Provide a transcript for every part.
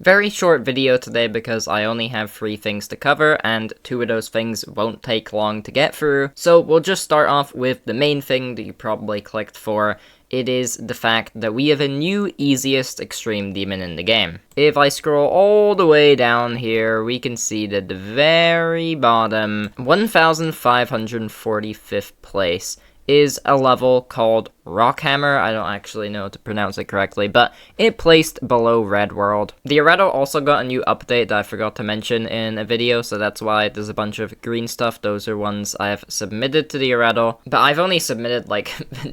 Very short video today because I only have 3 things to cover, and 2 of those things won't take long to get through. So we'll just start off with the main thing that you probably clicked for. It is the fact that we have a new easiest extreme demon in the game. If I scroll all the way down here, we can see that the very bottom, 1545th place, is a level called Rockhammer. I don't actually know to pronounce it correctly, but it placed below Red World. The AREDL also got a new update that I forgot to mention in a video, so that's why there's a bunch of green stuff. Those are ones I have submitted to the AREDL, but I've only submitted like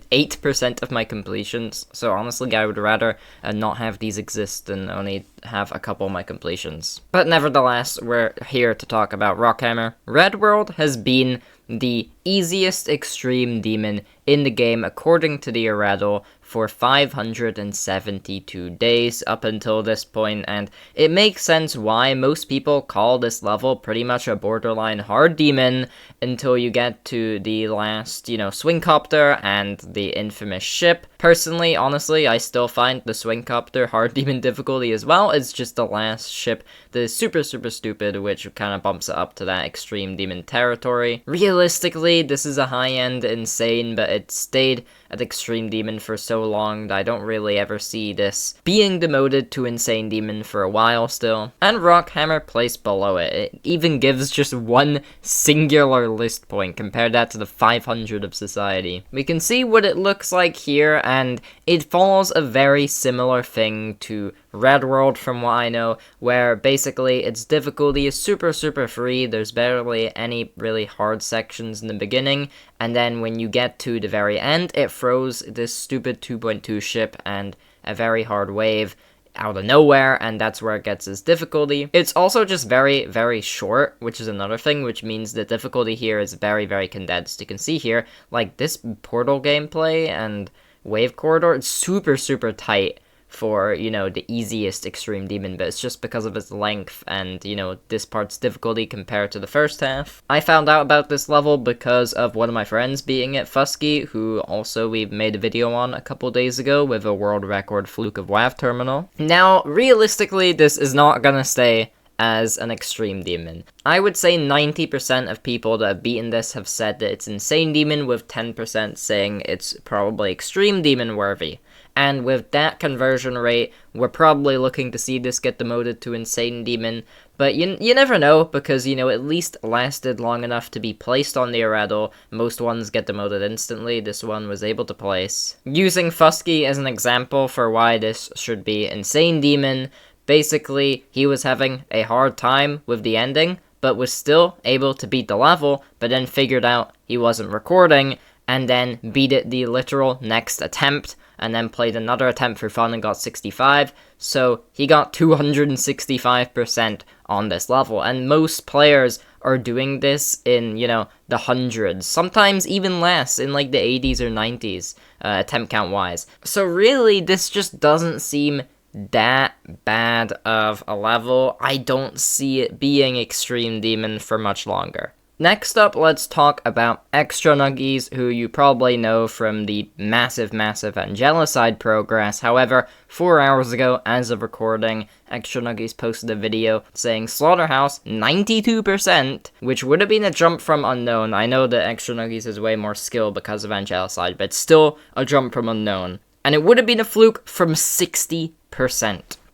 8% of my completions, so honestly I would rather not have these exist than only have a couple of my completions. But nevertheless, we're here to talk about Rockhammer. Red World has been the easiest extreme demon in the game according to the AREDL for 572 days up until this point, and it makes sense why most people call this level pretty much a borderline hard demon until you get to the last, swing copter and the infamous ship. Personally, honestly, I still find the swing copter hard demon difficulty as well. It's just the last ship that is super stupid, which kind of bumps it up to that extreme demon territory. Realistically, this is a high-end insane, but it stayed at extreme demon for so long that I don't really ever see this being demoted to insane demon for a while still. And Rockhammer placed below it. It even gives just 1 singular list point. Compare that to the 500 of society. We can see what it looks like here, and it follows a very similar thing to Red World from what I know, where basically its difficulty is super free. There's barely any really hard sections in the beginning, and then when you get to the very end, it throws this stupid 2.2 ship and a very hard wave out of nowhere, and that's where it gets its difficulty. It's also just very short, which is another thing, which means the difficulty here is very condensed. You can see here, like this portal gameplay and wave corridor, it's super tight for, the easiest extreme demon, but it's just because of its length and, this part's difficulty compared to the first half. I found out about this level because of one of my friends beating it, Fusky, who also we made a video on a couple days ago with a world record fluke of WAV terminal. Now, realistically, this is not gonna stay as an extreme demon. I would say 90% of people that have beaten this have said that it's insane demon, with 10% saying it's probably extreme demon worthy. And with that conversion rate, we're probably looking to see this get demoted to insane demon, but you never know, because, at least lasted long enough to be placed on the AREDL. Most ones get demoted instantly. This one was able to place. Using Fusky as an example for why this should be insane demon, basically, he was having a hard time with the ending, but was still able to beat the level, but then figured out he wasn't recording, and then beat it the literal next attempt, and then played another attempt for fun and got 65, so he got 265% on this level, and most players are doing this in, the hundreds, sometimes even less, in like the 80s or 90s, attempt count-wise. So really, this just doesn't seem that bad of a level. I don't see it being extreme demon for much longer. Next up, let's talk about Extra Nuggies, who you probably know from the massive Angelicide progress. However, 4 hours ago, as of recording, Extra Nuggies posted a video saying Slaughterhouse 92%, which would have been a jump from unknown. I know that Extra Nuggies has way more skill because of Angelicide, but still a jump from unknown. And it would have been a fluke from 60%.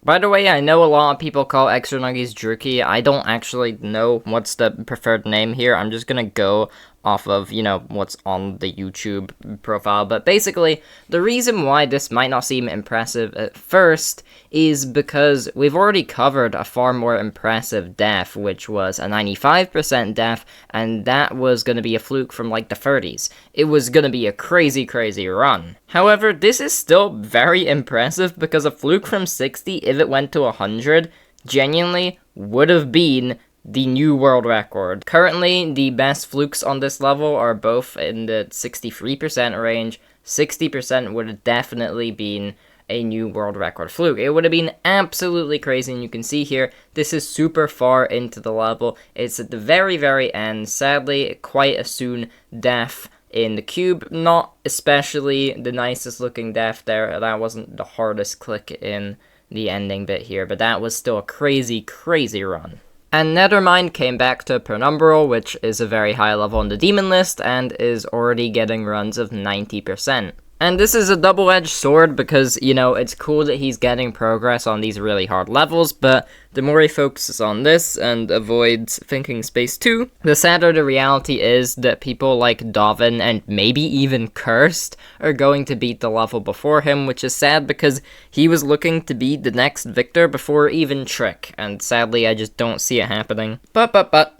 By the way, I know a lot of people call Extra Nuggies jerky. I don't actually know what's the preferred name here. I'm just gonna go off of, what's on the YouTube profile. But basically, the reason why this might not seem impressive at first is because we've already covered a far more impressive death, which was a 95% death, and that was going to be a fluke from like the 30s. It was going to be a crazy run. However, this is still very impressive because a fluke from 60, if it went to 100, genuinely would have been the new world record. Currently, the best flukes on this level are both in the 63% range. 60% would have definitely been a new world record fluke. It would have been absolutely crazy, and you can see here, this is super far into the level. It's at the very end. Sadly, quite a soon death in the cube. Not especially the nicest looking death there. That wasn't the hardest click in the ending bit here, but that was still a crazy, crazy run. And Nethermind came back to Penumbral, which is a very high level on the demon list, and is already getting runs of 90%. And this is a double-edged sword because, you know, it's cool that he's getting progress on these really hard levels, but the more he focuses on this and avoids thinking space 2, the sadder the reality is that people like Dovin and maybe even Cursed are going to beat the level before him, which is sad because he was looking to be the next victor before even Trick, and sadly I just don't see it happening. But,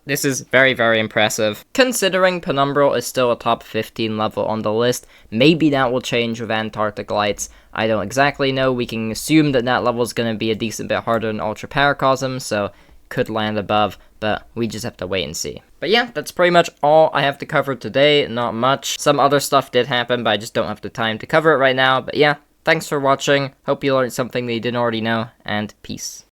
this is very, very impressive. Considering Penumbral is still a top 15 level on the list, maybe that will change with Antarctic Lights. I don't exactly know. We can assume that that level is going to be a decent bit harder than Ultra Paracosm, so could land above, but we just have to wait and see. But yeah, that's pretty much all I have to cover today. Not much. Some other stuff did happen, but I just don't have the time to cover it right now. But yeah, thanks for watching. Hope you learned something that you didn't already know, and peace.